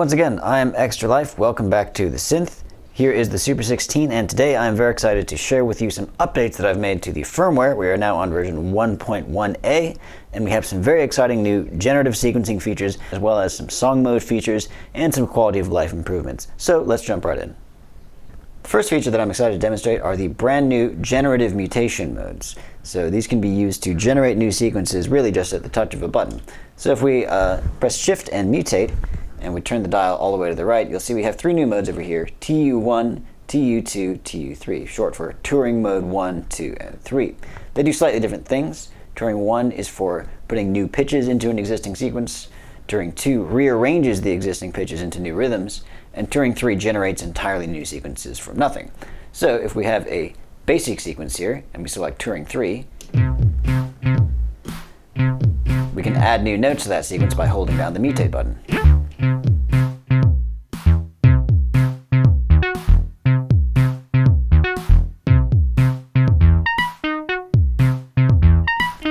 once again, I am Extra Life. Welcome back to the Synth. Here is the Super 16, and today I am very excited to share with you some updates that I've made to the firmware. We are now on version 1.1a, and we have some very exciting new generative sequencing features, as well as some song mode features, and some quality of life improvements. So let's jump right in. The first feature that I'm excited to demonstrate are the brand new generative mutation modes. So these can be used to generate new sequences really just at the touch of a button. So if we press Shift and mutate, and we turn the dial all the way to the right, you'll see we have three new modes over here: TU1, TU2, TU3, short for Turing Mode 1, 2, and 3. They do slightly different things. Turing 1 is for putting new pitches into an existing sequence. Turing 2 rearranges the existing pitches into new rhythms. And Turing 3 generates entirely new sequences from nothing. So if we have a basic sequence here, and we select Turing 3, we can add new notes to that sequence by holding down the mutate button.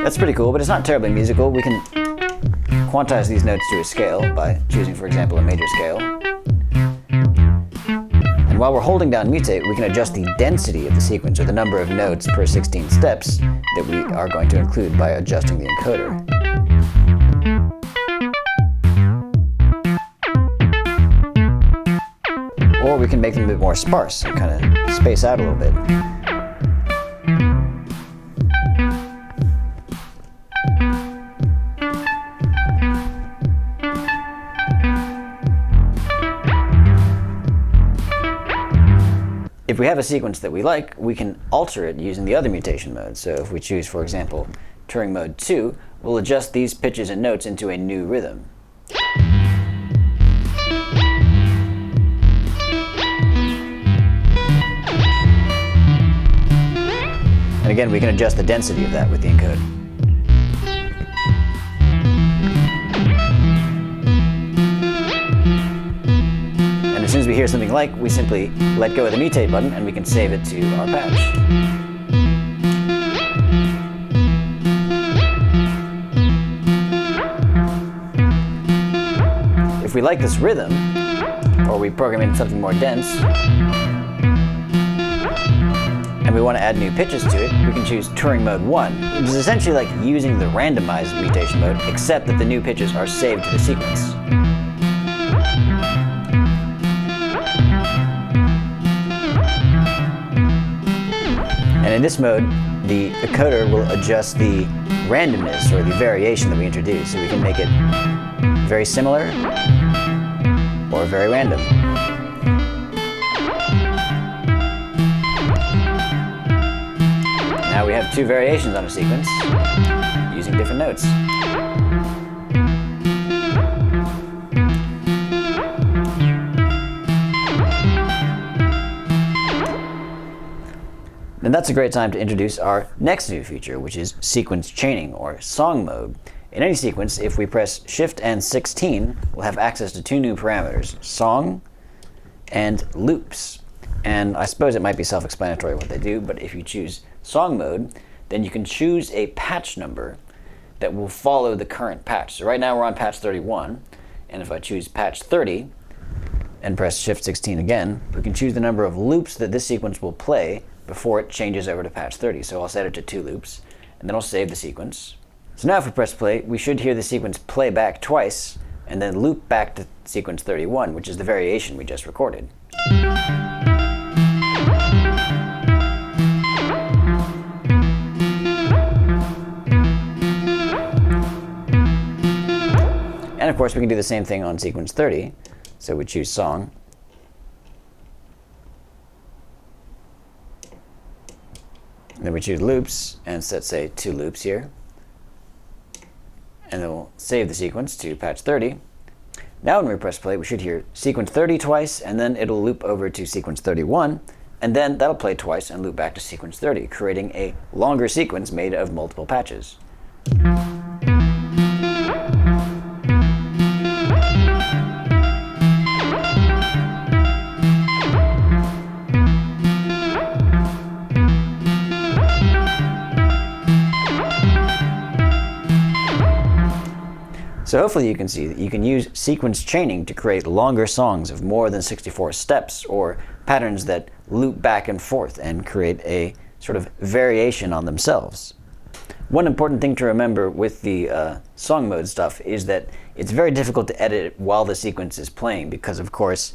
That's pretty cool, but it's not terribly musical. We can quantize these notes to a scale by choosing, for example, a major scale. And while we're holding down mutate, we can adjust the density of the sequence, or the number of notes per 16 steps that we are going to include by adjusting the encoder. Or we can make them a bit more sparse and kind of space out a little bit. If we have a sequence that we like, we can alter it using the other mutation modes. So if we choose, for example, Turing Mode 2, we'll adjust these pitches and notes into a new rhythm. And again, we can adjust the density of that with the encoder. As soon as we hear something like, we simply let go of the mutate button and we can save it to our patch. If we like this rhythm, or we program in something more dense, and we want to add new pitches to it, we can choose Turing Mode 1, which is essentially like using the randomized mutation mode, except that the new pitches are saved to the sequence. And in this mode, the encoder will adjust the randomness, or the variation that we introduce. So we can make it very similar or very random. Now we have two variations on a sequence using different notes. And that's a great time to introduce our next new feature, which is sequence chaining, or song mode. In any sequence, if we press Shift and 16, we'll have access to two new parameters: song and loops. And I suppose it might be self-explanatory what they do, but if you choose song mode, then you can choose a patch number that will follow the current patch. So right now we're on patch 31, and if I choose patch 30 and press Shift 16 again, we can choose the number of loops that this sequence will play before it changes over to patch 30. So I'll set it to 2 loops, and then I'll save the sequence. So now if we press play, we should hear the sequence play back twice, and then loop back to sequence 31, which is the variation we just recorded. And of course we can do the same thing on sequence 30. So we choose song, and then we choose loops, and set, say, 2 loops here. And then we'll save the sequence to patch 30. Now when we press play, we should hear sequence 30 twice, and then it'll loop over to sequence 31, and then that'll play twice and loop back to sequence 30, creating a longer sequence made of multiple patches. So hopefully you can see that you can use sequence chaining to create longer songs of more than 64 steps, or patterns that loop back and forth and create a sort of variation on themselves. One important thing to remember with the song mode stuff is that it's very difficult to edit it while the sequence is playing, because of course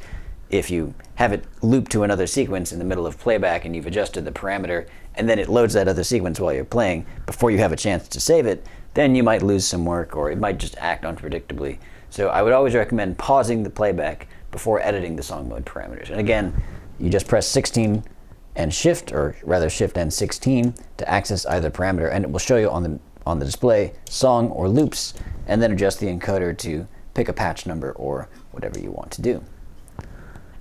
if you have it loop to another sequence in the middle of playback and you've adjusted the parameter and then it loads that other sequence while you're playing before you have a chance to save it, then you might lose some work, or it might just act unpredictably. So I would always recommend pausing the playback before editing the song mode parameters. And again, you just press 16 and shift, or rather shift and 16 to access either parameter, and it will show you on the display song or loops, and then adjust the encoder to pick a patch number or whatever you want to do.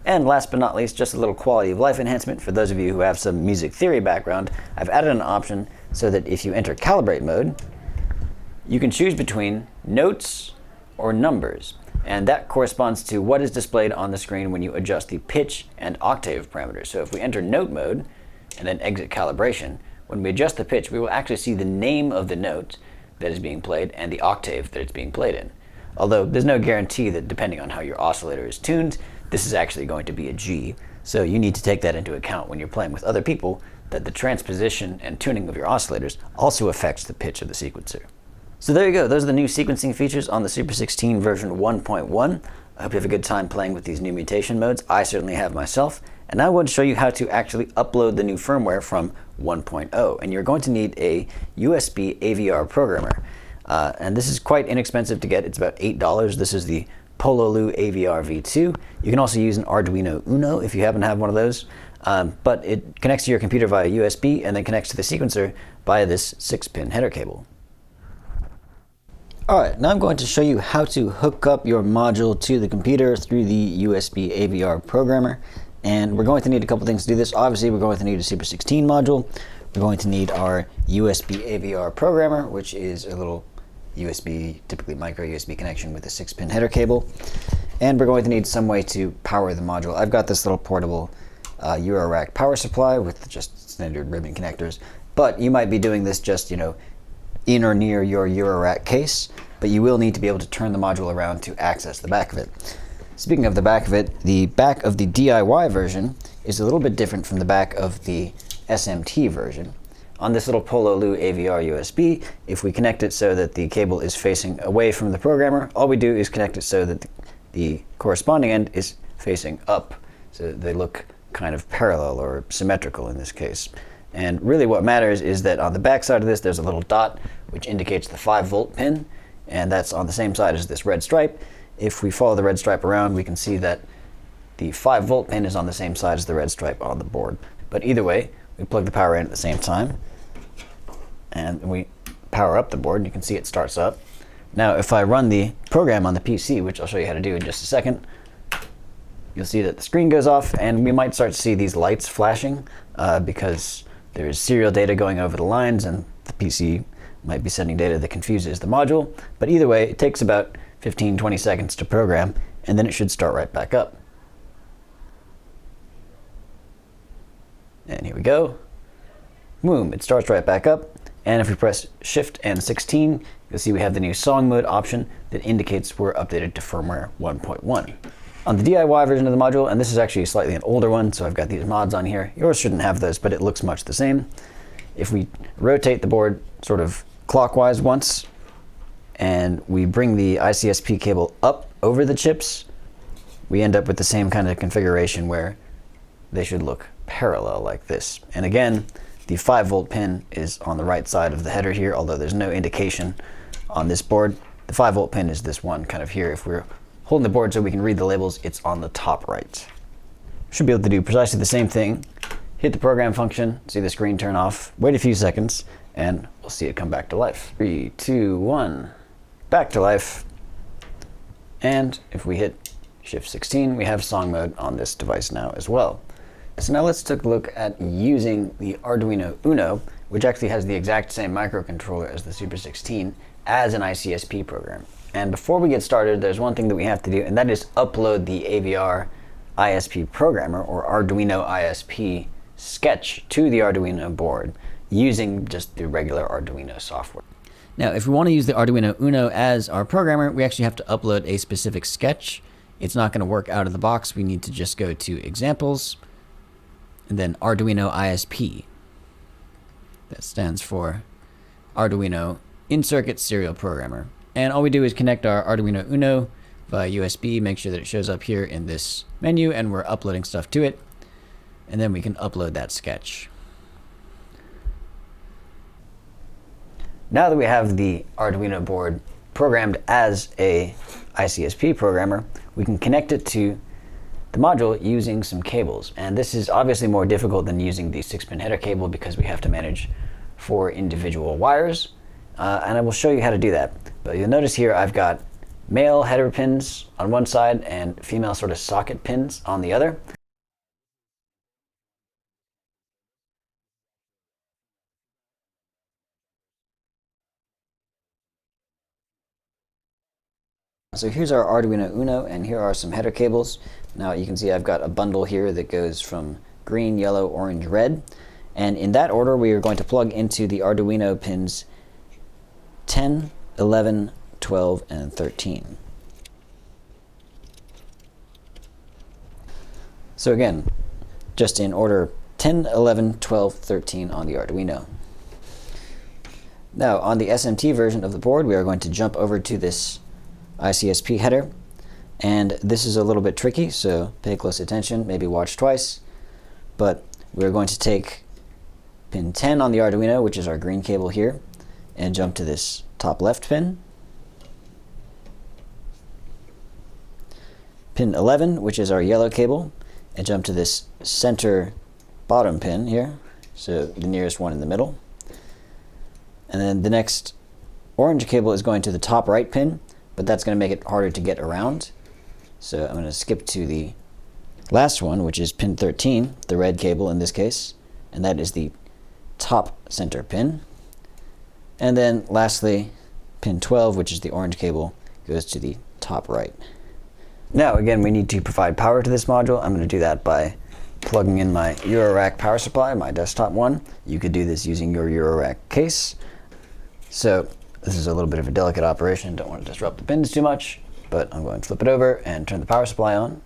And last but not least, just a little quality of life enhancement for those of you who have some music theory background. I've added an option so that if you enter calibrate mode, you can choose between notes or numbers, and that corresponds to what is displayed on the screen when you adjust the pitch and octave parameters. So if we enter note mode and then exit calibration, when we adjust the pitch, we will actually see the name of the note that is being played and the octave that it's being played in. Although there's no guarantee that depending on how your oscillator is tuned, this is actually going to be a G. So you need to take that into account when you're playing with other people, that the transposition and tuning of your oscillators also affects the pitch of the sequencer. So there you go, those are the new sequencing features on the Super 16 version 1.1. I hope you have a good time playing with these new mutation modes. I certainly have myself. And now I want to show you how to actually upload the new firmware from 1.0. And you're going to need a USB AVR programmer. And this is quite inexpensive to get. It's about $8. This is the Pololu AVR v2. You can also use an Arduino Uno if you happen to have one of those. But it connects to your computer via USB and then connects to the sequencer via this 6-pin header cable. Alright, now I'm going to show you how to hook up your module to the computer through the USB AVR programmer. And we're going to need a couple things to do this. Obviously, we're going to need a Super 16 module. We're going to need our USB AVR programmer, which is a little USB, typically micro USB connection with a 6-pin header cable. And we're going to need some way to power the module. I've got this little portable Eurorack power supply with just standard ribbon connectors. But you might be doing this just, in or near your Eurorack case, but you will need to be able to turn the module around to access the back of it. Speaking of the back of the back of the DIY version is a little bit different from the back of the SMT version. On this little Pololu AVR USB, if we connect it so that the cable is facing away from the programmer, all we do is connect it so that the corresponding end is facing up, so that they look kind of parallel or symmetrical in this case. And really what matters is that on the back side of this, there's a little dot which indicates the 5-volt pin, and that's on the same side as this red stripe. If we follow the red stripe around, we can see that the 5-volt pin is on the same side as the red stripe on the board. But either way, we plug the power in at the same time, and we power up the board, and you can see it starts up. Now, if I run the program on the PC, which I'll show you how to do in just a second, you'll see that the screen goes off, and we might start to see these lights flashing because there's serial data going over the lines, and the PC might be sending data that confuses the module. But either way, it takes about 15-20 seconds to program, and then it should start right back up. And here we go. Boom, it starts right back up. And if we press Shift and 16, you'll see we have the new song mode option that indicates we're updated to firmware 1.1. On the DIY version of the module, and this is actually slightly an older one, so I've got these mods on here. Yours shouldn't have those, but it looks much the same. If we rotate the board sort of clockwise once, and we bring the ICSP cable up over the chips, we end up with the same kind of configuration where they should look parallel like this. And again, the 5-volt pin is on the right side of the header here, although there's no indication on this board. The 5-volt pin is this one kind of here. If we're holding the board so we can read the labels, it's on the top right. Should be able to do precisely the same thing. Hit the program function, see the screen turn off, wait a few seconds, and we'll see it come back to life. 3, 2, 1, back to life. And if we hit Shift 16, we have song mode on this device now as well. So now let's take a look at using the Arduino Uno, which actually has the exact same microcontroller as the Super 16, as an ICSP program. And before we get started, there's one thing that we have to do, and that is upload the AVR ISP programmer, or Arduino ISP sketch, to the Arduino board using just the regular Arduino software. Now, if we want to use the Arduino Uno as our programmer, we actually have to upload a specific sketch. It's not going to work out of the box. We need to just go to Examples, and then Arduino ISP. That stands for Arduino In-Circuit Serial Programmer. And all we do is connect our Arduino Uno via USB, make sure that it shows up here in this menu, and we're uploading stuff to it. And then we can upload that sketch. Now that we have the Arduino board programmed as a ICSP programmer, we can connect it to the module using some cables. And this is obviously more difficult than using the 6-pin header cable because we have to manage 4 individual wires. And I will show you how to do that. But you'll notice here I've got male header pins on one side and female sort of socket pins on the other. So here's our Arduino Uno, and here are some header cables. Now you can see I've got a bundle here that goes from green, yellow, orange, red. And in that order, we are going to plug into the Arduino pins 10, 11, 12, and 13. So again, just in order 10, 11, 12, 13 on the Arduino. Now on the SMT version of the board, we are going to jump over to this ICSP header, and this is a little bit tricky, so pay close attention, maybe watch twice. But we're going to take pin 10 on the Arduino, which is our green cable here, and jump to this top left pin. Pin 11, which is our yellow cable, and jump to this center bottom pin here, so the nearest one in the middle. And then the next orange cable is going to the top right pin, but that's going to make it harder to get around. So I'm going to skip to the last one, which is pin 13, the red cable in this case, and that is the top center pin. And then lastly, pin 12, which is the orange cable, goes to the top right. Now again, we need to provide power to this module. I'm going to do that by plugging in my Eurorack power supply, my desktop one. You could do this using your Eurorack case. So this is a little bit of a delicate operation, don't want to disrupt the pins too much, but I'm going to flip it over and turn the power supply on.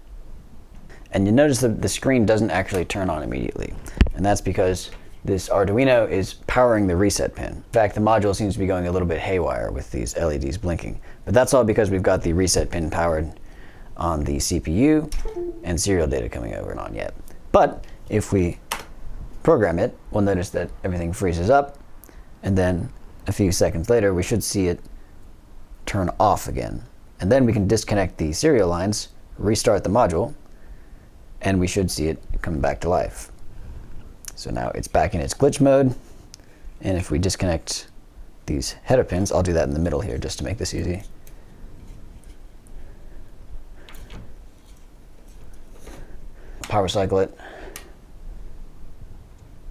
And you notice that the screen doesn't actually turn on immediately. And that's because this Arduino is powering the reset pin. In fact, the module seems to be going a little bit haywire with these LEDs blinking. But that's all because we've got the reset pin powered on the CPU and serial data coming over and on yet. But if we program it, we'll notice that everything freezes up, and then a few seconds later, we should see it turn off again. And then we can disconnect the serial lines, restart the module, and we should see it come back to life. So now it's back in its glitch mode. And if we disconnect these header pins, I'll do that in the middle here just to make this easy. Power cycle it.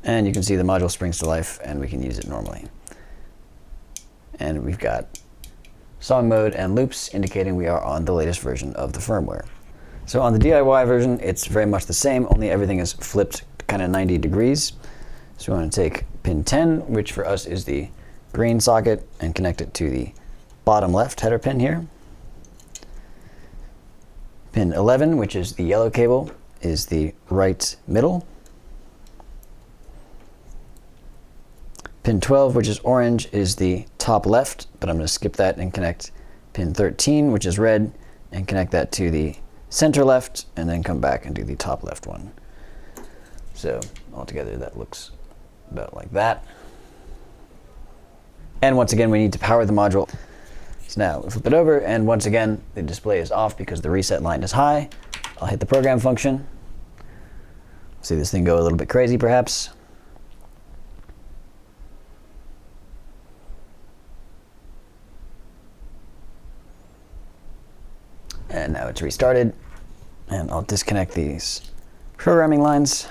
And you can see the module springs to life and we can use it normally. And we've got song mode and loops indicating we are on the latest version of the firmware. So on the DIY version, it's very much the same, only everything is flipped kind of 90 degrees. So we want to take pin 10, which for us is the green socket, and connect it to the bottom left header pin here. Pin 11, which is the yellow cable, is the right middle. Pin 12, which is orange, is the top left, but I'm going to skip that and connect pin 13, which is red, and connect that to the center left, and then come back and do the top left one. So altogether that looks about like that. And once again, we need to power the module. So now we flip it over, and once again, the display is off because the reset line is high. I'll hit the program function. See this thing go a little bit crazy perhaps. And now it's restarted, and I'll disconnect these programming lines.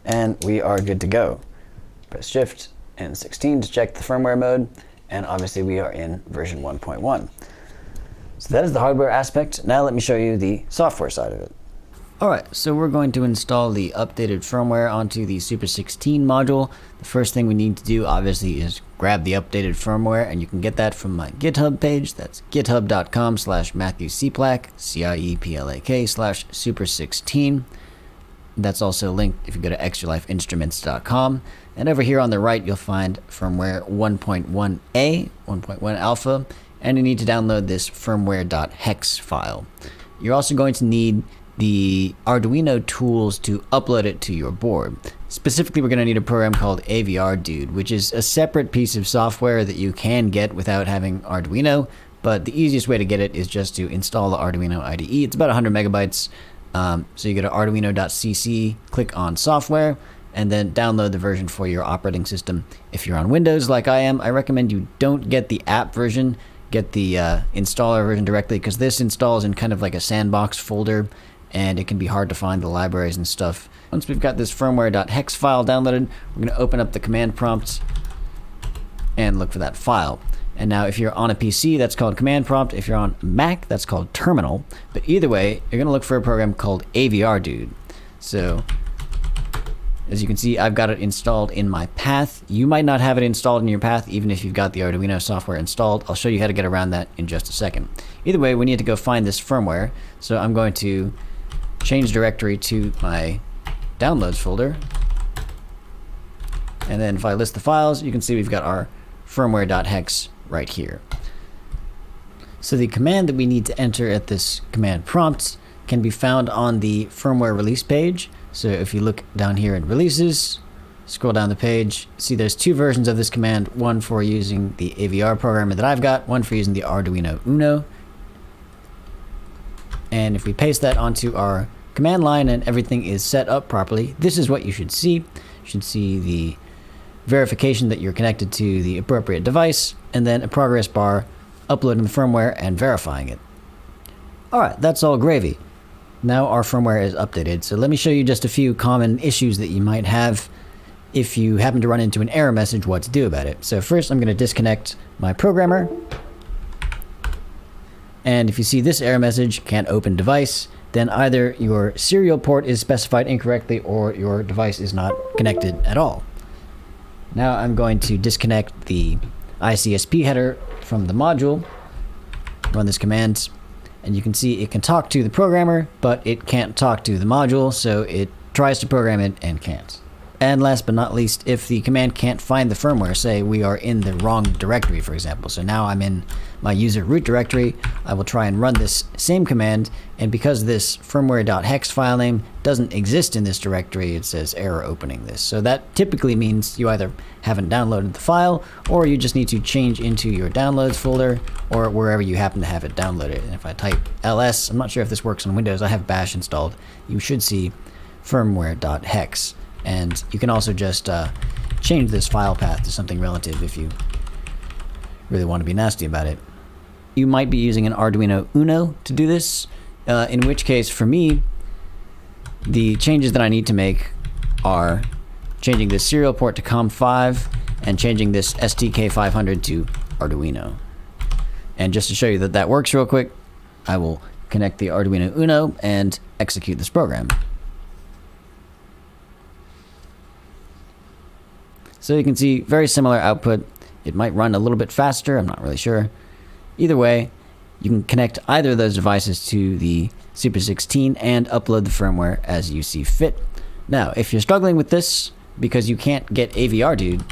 And we are good to go. Press Shift and 16 to check the firmware mode, and obviously we are in version 1.1. So that is the hardware aspect. Now let me show you the software side of it. Alright, so we're going to install the updated firmware onto the Super 16 module. The first thing we need to do, obviously, is grab the updated firmware, and you can get that from my GitHub page. That's github.com/MatthewCplak, CIEPLAK/Super16. That's also linked if you go to extralifeinstruments.com. And over here on the right, you'll find firmware 1.1a, 1.1 alpha, and you need to download this firmware.hex file. You're also going to need the Arduino tools to upload it to your board. Specifically, we're going to need a program called AVRdude, which is a separate piece of software that you can get without having Arduino, but the easiest way to get it is just to install the Arduino IDE. It's about 100 megabytes. So you go to arduino.cc, click on software, and then download the version for your operating system. If you're on Windows like I am, I recommend you don't get the app version, get the installer version directly, because this installs in kind of like a sandbox folder, and it can be hard to find the libraries and stuff. Once we've got this firmware.hex file downloaded, we're going to open up the command prompt and look for that file. And now if you're on a PC, that's called command prompt. If you're on Mac, that's called terminal. But either way, you're going to look for a program called AVRdude. So as you can see, I've got it installed in my path. You might not have it installed in your path, even if you've got the Arduino software installed. I'll show you how to get around that in just a second. Either way, we need to go find this firmware. So I'm going to change directory to my downloads folder. And then if I list the files, you can see we've got our firmware.hex right here. So the command that we need to enter at this command prompt can be found on the firmware release page. So if you look down here in releases, scroll down the page, see there's two versions of this command, one for using the AVR programmer that I've got, one for using the Arduino Uno. And if we paste that onto our command line and everything is set up properly, this is what you should see. You should see the verification that you're connected to the appropriate device, and then a progress bar uploading the firmware and verifying it. Alright, that's all gravy. Now our firmware is updated, so let me show you just a few common issues that you might have if you happen to run into an error message, what to do about it. So first I'm going to disconnect my programmer. And if you see this error message, can't open device, then either your serial port is specified incorrectly or your device is not connected at all. Now I'm going to disconnect the ICSP header from the module, run this command, and you can see it can talk to the programmer, but it can't talk to the module, so it tries to program it and can't. And last but not least, if the command can't find the firmware, say we are in the wrong directory, for example. So now I'm in my user root directory. I will try and run this same command, and because this firmware.hex file name doesn't exist in this directory, it says error opening this. So that typically means you either haven't downloaded the file, or you just need to change into your downloads folder, or wherever you happen to have it downloaded. And if I type ls, I'm not sure if this works on Windows, I have bash installed, you should see firmware.hex. And you can also just change this file path to something relative if you really want to be nasty about it. You might be using an Arduino Uno to do this, in which case, for me, the changes that I need to make are changing this serial port to COM5 and changing this STK500 to Arduino. And just to show you that that works real quick, I will connect the Arduino Uno and execute this program. So you can see very similar output. It might run a little bit faster, I'm not really sure. Either way, you can connect either of those devices to the Super 16 and upload the firmware as you see fit. Now, if you're struggling with this because you can't get AVRdude,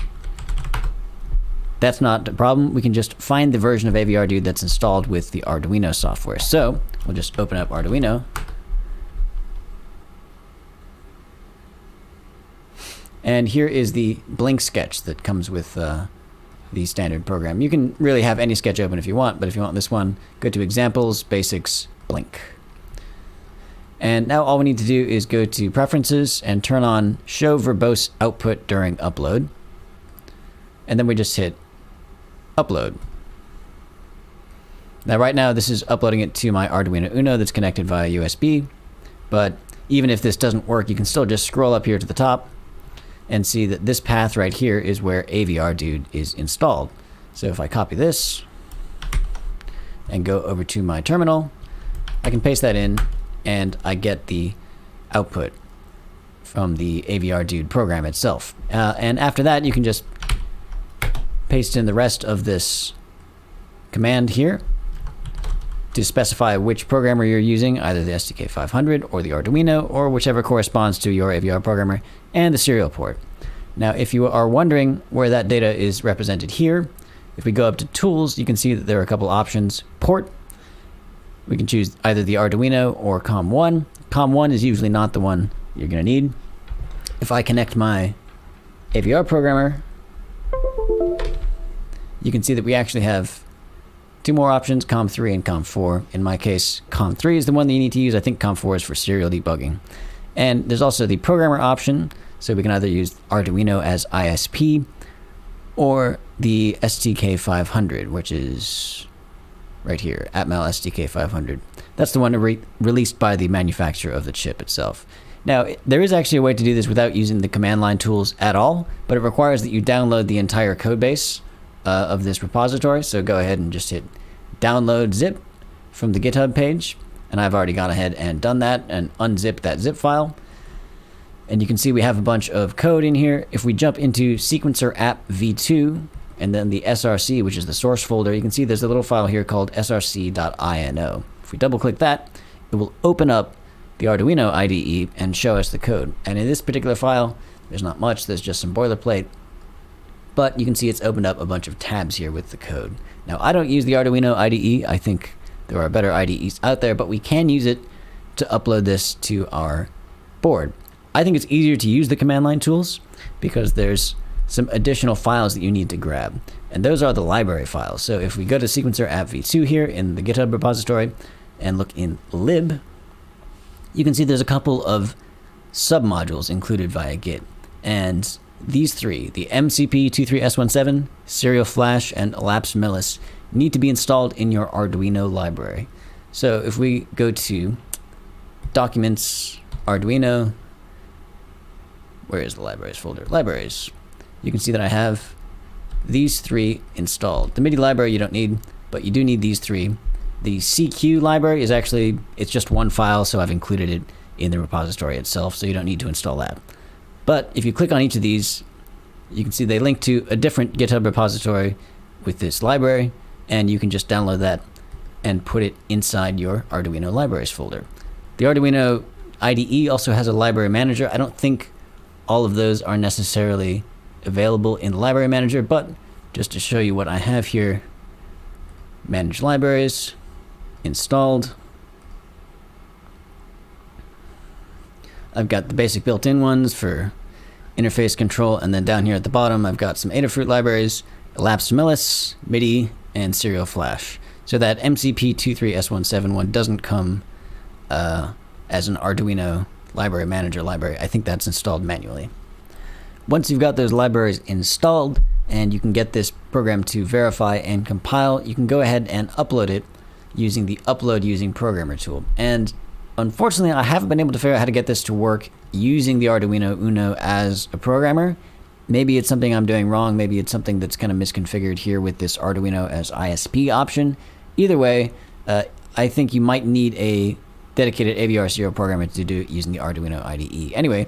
that's not a problem. We can just find the version of AVRdude that's installed with the Arduino software. So we'll just open up Arduino. And here is the Blink sketch that comes with the standard program. You can really have any sketch open if you want, but if you want this one, go to Examples, Basics, Blink. And now all we need to do is go to Preferences and turn on Show Verbose Output during Upload. And then we just hit Upload. Now right now this is uploading it to my Arduino Uno that's connected via USB, but even if this doesn't work, you can still just scroll up here to the top and see that this path right here is where AVRdude is installed. So if I copy this and go over to my terminal, I can paste that in and I get the output from the AVRdude program itself. And after that, you can just paste in the rest of this command here to specify which programmer you're using, either the STK500 or the Arduino, or whichever corresponds to your AVR programmer, and the serial port. Now, if you are wondering where that data is represented here, if we go up to Tools, you can see that there are a couple options. Port, we can choose either the Arduino or COM1. COM1 is usually not the one you're going to need. If I connect my AVR programmer, you can see that we actually have two more options, COM3 and COM4. In my case, COM3 is the one that you need to use. I think COM4 is for serial debugging. And there's also the programmer option, so we can either use Arduino as ISP or the STK500, which is right here, Atmel STK500. That's the one released by the manufacturer of the chip itself. Now, there is actually a way to do this without using the command line tools at all, but it requires that you download the entire code base of this repository. So go ahead and just hit download zip from the GitHub page. And I've already gone ahead and done that and unzipped that zip file. And you can see we have a bunch of code in here. If we jump into sequencer app v2 and then the src, which is the source folder, you can see there's a little file here called src.ino. If we double click that, it will open up the Arduino IDE and show us the code. And in this particular file, there's not much, there's just some boilerplate. But you can see it's opened up a bunch of tabs here with the code. Now, I don't use the Arduino IDE. I think there are better IDEs out there, but we can use it to upload this to our board. I think it's easier to use the command line tools because there's some additional files that you need to grab. And those are the library files. So if we go to sequencer app v2 here in the GitHub repository and look in lib, you can see there's a couple of submodules included via Git. And these three, the MCP23S17, Serial Flash, and Elapsed Millis, need to be installed in your Arduino library. So if we go to Documents, Arduino, where is the libraries folder? Libraries. You can see that I have these three installed. The MIDI library you don't need, but you do need these three. The CQ library is actually, it's just one file, so I've included it in the repository itself, so you don't need to install that. But if you click on each of these, you can see they link to a different GitHub repository with this library, and you can just download that and put it inside your Arduino libraries folder. The Arduino IDE also has a library manager. I don't think all of those are necessarily available in the library manager, but just to show you what I have here, manage libraries, installed. I've got the basic built-in ones for interface control, and then down here at the bottom I've got some Adafruit libraries, Elapsed Millis, MIDI, and Serial Flash. So that MCP23S17 one doesn't come as an Arduino library manager library. I think that's installed manually. Once you've got those libraries installed and you can get this program to verify and compile, you can go ahead and upload it using the Upload Using Programmer tool. And unfortunately, I haven't been able to figure out how to get this to work using the Arduino Uno as a programmer. Maybe it's something I'm doing wrong. Maybe it's something that's kind of misconfigured here with this Arduino as ISP option. Either way, I think you might need a dedicated AVR serial programmer to do it using the Arduino IDE. Anyway,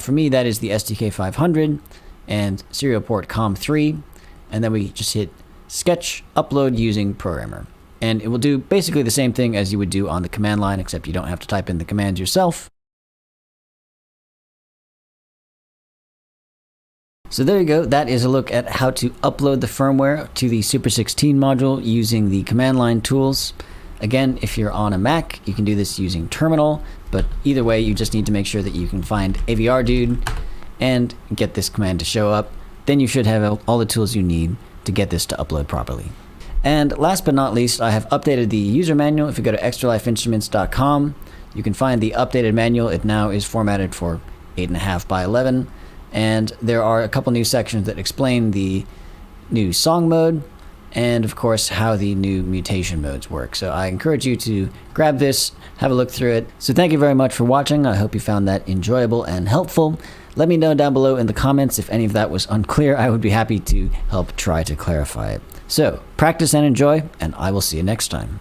for me, that is the STK500 and serial port COM3. And then we just hit Sketch, Upload Using Programmer. And it will do basically the same thing as you would do on the command line, except you don't have to type in the commands yourself. So there you go. That is a look at how to upload the firmware to the Super 16 module using the command line tools. Again, if you're on a Mac, you can do this using Terminal, but either way, you just need to make sure that you can find AVRdude and get this command to show up. Then you should have all the tools you need to get this to upload properly. And last but not least, I have updated the user manual. If you go to extralifeinstruments.com, you can find the updated manual. It now is formatted for 8.5 by 11. And there are a couple new sections that explain the new song mode and, of course, how the new mutation modes work. So I encourage you to grab this, have a look through it. So thank you very much for watching. I hope you found that enjoyable and helpful. Let me know down below in the comments if any of that was unclear. I would be happy to help try to clarify it. So practice and enjoy, and I will see you next time.